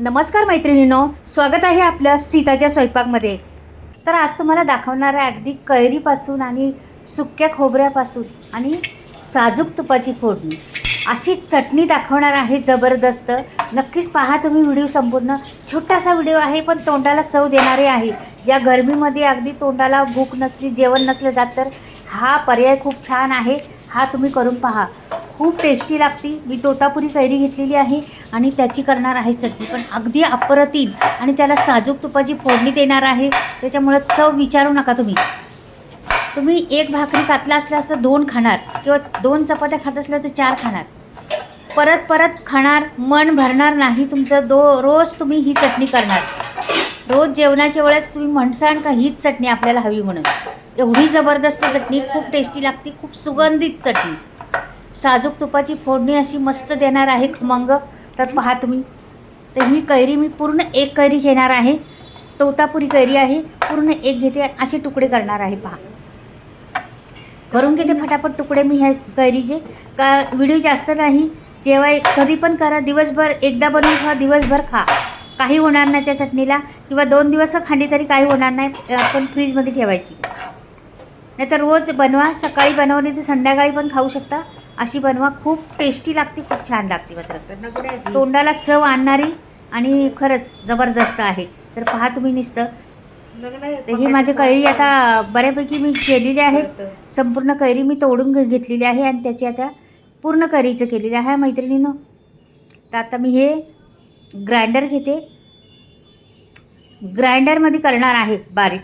नमस्कार मैत्रिणींनो, स्वागत आहे आपल्या सीताच्या स्वयंपाकमध्ये। तर आज तुम्हाला दाखवणार आहे अगदी कैरीपासून आणि सुक्या खोबऱ्यापासून आणि साजूक तुपाची फोडणी अशी चटणी दाखवणार आहे जबरदस्त। नक्कीच पहा तुम्ही व्हिडिओ संपूर्ण। छोटासा व्हिडिओ आहे पण तोंडाला चव देणारे आहे। या गरमीमध्ये अगदी तोंडाला भूक नसली, जेवण नसलं जात तर हा पर्याय खूप छान आहे। हा तुम्ही करून पहा, खूप टेस्टी लागती। मी तोतापुरी कैरी घेतलेली आहे आणि त्याची करणार आहे चटणी, पण अगदी अप्रतिम। आणि त्याला साजूक तुपाची फोडणी देणार आहे, त्याच्यामुळे चव विचारू नका। तुम्ही एक भाकरी खातला असल्यास तर 2 खाणार किंवा 2 चपात्या खात असल्या तर 4 खाणार, परत परत खाणार, मन भरणार नाही तुमचं। रोज तुम्ही ही चटणी करणार, रोज जेवणाच्या वेळेस तुम्ही म्हणसाल का हीच चटणी आपल्याला हवी म्हणून। एवढी जबरदस्त चटणी, खूप टेस्टी लागते, खूप सुगंधित चटणी। साजूक तुपाची फोडणी अशी मस्त देणार आहे, खमंग। तर पहा तुम्ही, तर मी पूर्ण 1 कैरी घेणार आहे। तोतापुरी कैरी आहे, पूर्ण 1 घेते, असे तुकडे करणार आहे। पहा, करून घेते फटाफट तुकडे मी ह्या कैरीचे। का व्हिडिओ जास्त नाही, जेव्हा कधी पण करा, दिवसभर एकदा बनवून खा, दिवसभर खा, काही होणार नाही त्या चटणीला। किंवा 2 दिवस खाल्ली तरी काही होणार नाही, आपण फ्रीजमध्ये ठेवायची। नाहीतर रोज बनवा, सकाळी बनवली तर संध्याकाळी पण खाऊ शकता, अशी बनवा। खूप टेस्टी लागते, खूप छान लागते, मात्र तोंडाला चव आणणारी आणि खरंच जबरदस्त आहे। तर पहा तुम्ही नुसतं। तर ही माझी कैरी आता बऱ्यापैकी मी केलेली आहे। संपूर्ण कैरी मी तोडून घेतलेली आहे आणि त्याची आता पूर्ण कैरीचं केलेलं आहे मैत्रिणींनो। तर आता मी हे ग्राइंडर घेते, ग्राइंडरमध्ये करणार आहे बारीक।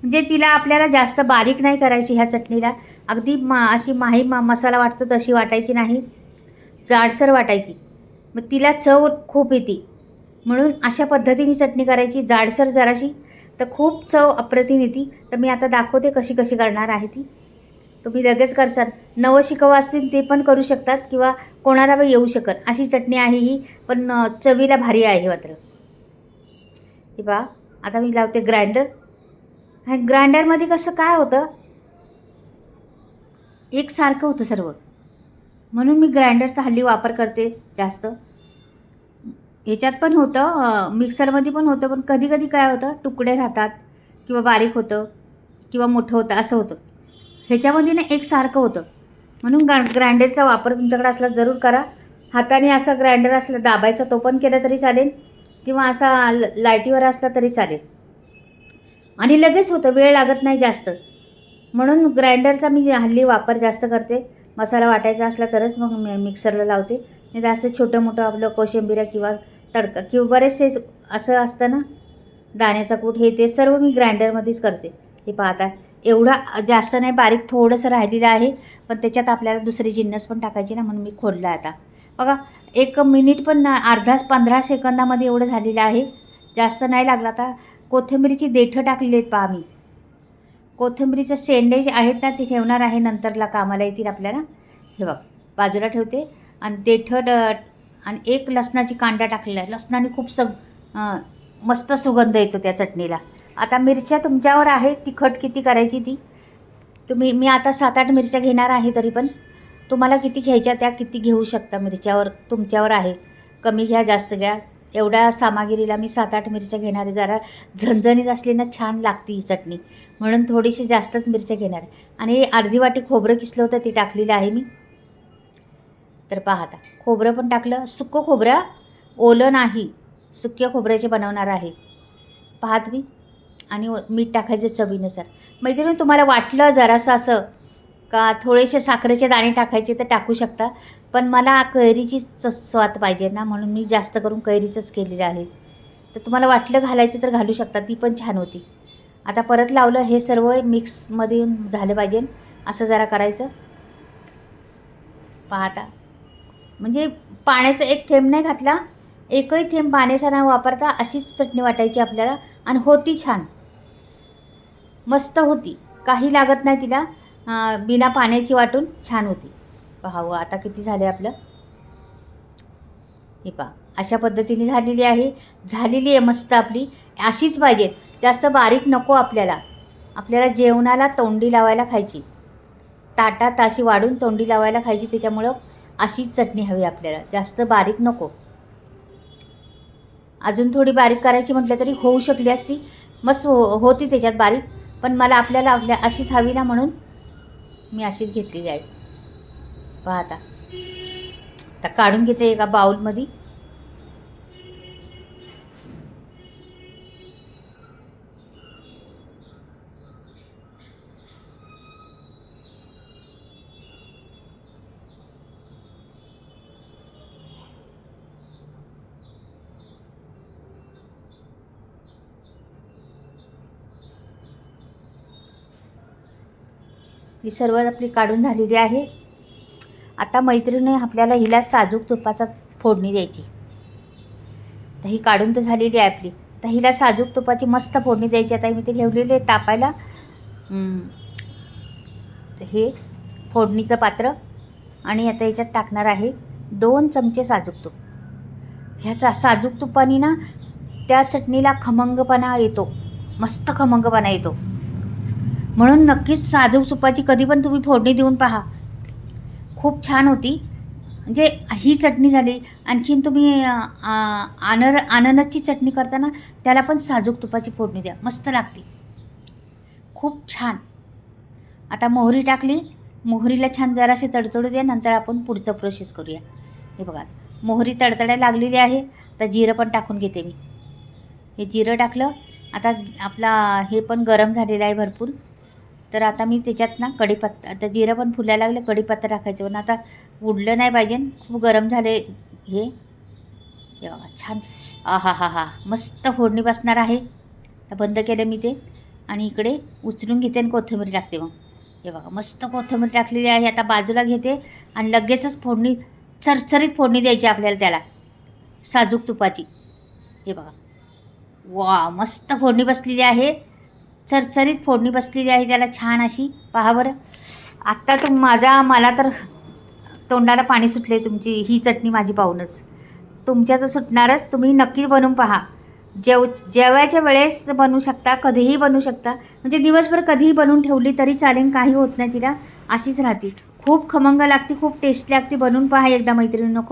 म्हणजे तिला आपल्याला जास्त बारीक नाही करायची ह्या चटणीला, अगदी अशी मसाला वाटतो तशी वाटायची नाही, जाडसर वाटायची, मग तिला चव खूप येते। म्हणून अशा पद्धतीने चटणी करायची, जाडसर जराशी, तर खूप चव अप्रतिम येते। तर मी आता दाखवते कशी कशी करणार आहे ती, तुम्ही लगेच करसाल। नवशिकव असतील ते पण करू शकतात किंवा कोणाला पण येऊ शकत अशी चटणी आहे ही, पण चवीला भारी आहे मात्र। हे पहा, आता मी लावते ग्राइंडर। हा ग्राइंडरमध्ये कसं काय होतं, एकसारखं होतं सर्व, म्हणून मी ग्राइंडरचा हल्ली वापर करते जास्त। ह्याच्यात पण होतं, मिक्सरमध्ये पण होतं, पण कधी कधी काय होतं, तुकडे राहतात किंवा बारीक होतं किंवा मोठं होतं, असं होतं। ह्याच्यामध्ये ना एकसारखं होतं, म्हणून ग्राइंडरचा वापर तुमच्याकडे असला जरूर करा। हाताने असा ग्राइंडर असला दाबायचा, तो पण केला तरी चालेल, किंवा असा लाईटीवर असला तरी चालेल, आणि लगेच होतं, वेळ लागत नाही जास्त। म्हणून ग्राइंडरचा मी हल्ली वापर जास्त करते। मसाला वाटायचा असला तरच मग मिक्सरला लावते, नाही तर असं छोटं मोठं आपलं कोशिंबीर किंवा तडका किंवा बरेचसे असं असतं ना, दाण्याचा कूट, हे ते सर्व मी ग्राइंडरमध्येच करते। हे पहा, आता एवढा जास्त नाही बारीक, थोडंसं राहिलेलं आहे, पण त्याच्यात आपल्याला दुसरी जिन्नस पण टाकायची ना, म्हणून मी खोडलं। आता बघा, 1 मिनिट पण अर्धा 15 सेकंदामध्ये एवढं झालेलं आहे, जास्त नाही लागलं। आता कोथिंबीरीची देठं टाकलेली आहेत पहा मी, कोथिंबीरीचे शेंडे जे आहेत ना ते ठेवणार आहे, नंतरला कामाला येतील आपल्याला। हे बघ, बाजूला ठेवते, आणि देठं आणि 1 लसणाची कांदा टाकलेला आहे। लसणाने खूप मस्त सुगंध येतो त्या चटणीला। आता मिरच्या तुमच्यावर आहे, तिखट किती करायची ती मी आता 7-8 मिरच्या घेणार आहे, तरी पण तुम्हाला किती घ्यायच्या त्या किती घेऊ शकता, मिरच्यावर तुमच्यावर आहे, कमी घ्या जास्त घ्या। एवढ्या सामग्रीला मी 7-8 मिरच्या घेणार आहे। जरा झणझणीत असली ना छान लागते ही चटणी, म्हणून थोडीशी जास्तच मिरच्या घेणार आहे। आणि अर्धी वाटी खोबरं किसलं होतं ते टाकलेलं आहे मी। तर पहा, आता खोबरं पण टाकलं, सुकं खोबरं, ओलं नाही, सुक्या खोबऱ्याचे बनवणार आहे, पहा तुम्ही। आणि मीठ टाकायचं चवीनुसार। मैत्रिणी, तुम्हाला वाटलं जरासं असं का थोडेसे साखरेचे दाणे टाकायचे तर टाकू शकता, पण मला कैरीची स्वाद पाहिजे ना, म्हणून मी जास्त करून कैरीचंच केलेलं आहे। तर तुम्हाला वाटलं घालायचं तर घालू शकता, ती पण छान होती। आता परत लावलं, हे सर्व मिक्समध्ये झालं पाहिजे असं जरा करायचं। पहा आता, म्हणजे पाण्याचा 1 थेंब नाही घातला, 1ही थेंब पाण्याचा न वापरता अशीच चटणी वाटायची आपल्याला, आणि होती छान, मस्त होती, काही लागत नाही तिला, बिना पाण्याची वाटून छान होती। पहा आता किती झाले आपलं, हे पहा, अशा पद्धतीने झालेली आहे मस्त आपली। अशीच पाहिजे, जास्त बारीक नको आपल्याला। आपल्याला जेवणाला तोंडी लावायला खायची, ताटात अशी वाढून तोंडी लावायला खायची, त्याच्यामुळं अशीच चटणी हवी आपल्याला, जास्त बारीक नको। अजून थोडी बारीक करायची म्हटलं तरी होऊ शकली असती, मस्त होती त्याच्यात बारीक, पण मला आपल्या अशीच हवी ना म्हणून मी अशीच घेतलेली आहे. पहा आता काढून घेते एका बाउलमध्ये. ही सर्व आपली काढून झालेली आहे. आता मैत्रिणी आपल्याला हिला साजूक तुपाचा फोडणी द्यायची. तर ही काढून तर झालेली आहे आपली. तर हिला साजूक तुपाची मस्त फोडणी द्यायची. आता मी ते ठेवलेले तापायला. तर हे फोडणीचं पात्र आणि आता याच्यात टाकणार आहे 2 चमचे साजूक तूप. ह्याचा साजूक तुपाने ना त्या चटणीला खमंगपणा येतो, मस्त खमंगपणा येतो. म्हणून नक्कीच साजूक तुपाची कधी पण तुम्ही फोडणी देऊन पहा, खूप छान होती. म्हणजे ही चटणी झाली. आणखीन तुम्ही अननसची चटणी करताना त्याला पण साजूक तुपाची फोडणी द्या, मस्त लागते, खूप छान. आता मोहरी टाकली. मोहरीला छान जरासे तडतडू द्या, नंतर आपण पुढचं प्रोसेस करूया. हे बघा मोहरी तडतडायला लागलेली आहे. आता जिरं पण टाकून घेते मी. हे जिरं टाकलं. आता आपला हे पण गरम झालेलं आहे भरपूर. तर आता मी त्याच्यात ना कढीपत्ता, आता जिरं पण फुलायला लागलं, कढीपत्ता टाकायचं. पण आता उडलं नाही पाहिजे, खूप गरम झाले हे. बघा छान, हा हा हा मस्त फोडणी बसणार आहे. तर बंद केलं मी ते आणि इकडे उचलून घेते आणि कोथिंबीर टाकते. मग हे बघा मस्त कोथिंबीर टाकलेली आहे. आता बाजूला घेते आणि लगेचच फोडणी, चरचरीत फोडणी द्यायची आपल्याला त्याला साजूक तुपाची. हे बघा वा, मस्त फोडणी बसलेली आहे, चरचरीत फोडणी बसलेली आहे त्याला छान अशी. पहा बरं, आत्ता मला तर तोंडाला पाणी सुटले तुमची ही चटणी माझी पाहूनच. तुमच्या तर सुटणारच. तुम्ही नक्की बनवून पहा. जेवायच्या वेळेस बनवू शकता, कधीही बनवू शकता. म्हणजे दिवसभर कधीही बनवून ठेवली तरी चालेल, काही होत नाही तिला, अशीच राहते. खूप खमंग लागते, खूप टेस्टी लागते. बनवून पहा एकदा मैत्रिणींनो,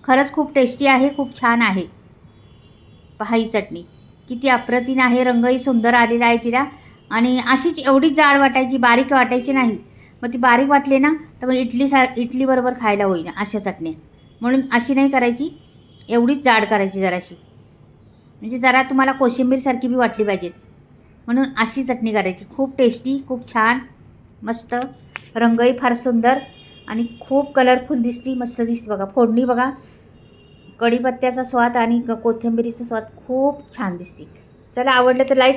खरंच खूप टेस्टी आहे, खूप छान आहे. पहा ही चटणी किती अप्रतिम आहे, रंगही सुंदर आलेला आहे तिला. आणि अशीच एवढीच जाड वाटायची, बारीक वाटायची नाही. मग ती बारीक वाटली ना तर मग इडलीबरोबर खायला होईना अशा चटण्या. म्हणून अशी नाही करायची, एवढीच जाड करायची जराशी. म्हणजे जरा तुम्हाला कोशिंबीरसारखी बी वाटली पाहिजे, म्हणून अशी चटणी करायची. खूप टेस्टी, खूप छान, मस्त. रंगही फार सुंदर आणि खूप कलरफुल दिसती, मस्त दिसते. बघा फोडणी बघा, कढीपत्त्याचा स्वाद आणि कोथिंबीरीचा स्वाद खूप छान दिसते. चला आवडलं तर लाईक